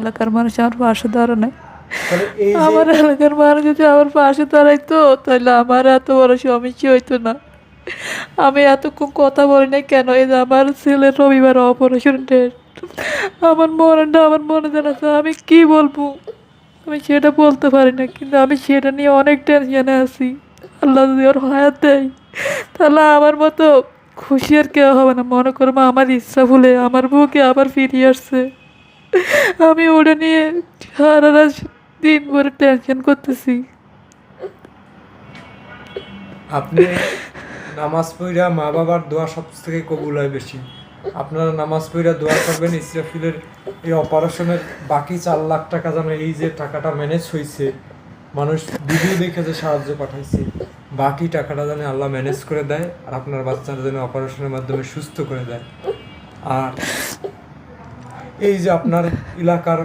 এলাকার মানুষ আমার পাশে দাঁড়ায় নাই। তাহলে এই যে আমার এলাকার মানুষ যদি আমার পাশে দাঁড়াইতো তাহলে আমার এত বড় সমস্যা হইতো না। আমি এতক্ষণ কথা বলি নাই কেন, এই যে আমার ছেলের রবিবার অপারেশন ডেট, আমার মনটা আমার মনে জানাচ্ছে, আমি কি বলবো, আমি সেটা বলতে পারি না, কিন্তু আমি সেটা নিয়ে অনেক টেনশনে আছি। আল্লাহ যদি ওর হায়াত দেয় তাহলে আমার মতো খুশি আর কেউ হবে না। মনে করবো আমার ইচ্ছা ভুলে আমার বউকে আবার ফিরিয়ে আসছে, আমি ওটা নিয়ে সারা রাত দিন ভরে টেনশন করতেছি। আপনি নামাজ পড়া মা বাবার দোয়া সব থেকে কবুল হয় বেশি। আপনারা নামাজ পড়া দোয়া করবেন ইসরাফিলের এই অপারেশনের বাকি 4 লাখ টাকা যেন, এই যে টাকাটা ম্যানেজ হয়েছে, মানুষ ভিডিও দেখে যে সাহায্য পাঠাইছে, বাকি টাকাটা যেন আল্লাহ ম্যানেজ করে দেয় আর আপনার বাচ্চারা যেন অপারেশনের মাধ্যমে সুস্থ করে দেয়। আর এই যে আপনার এলাকার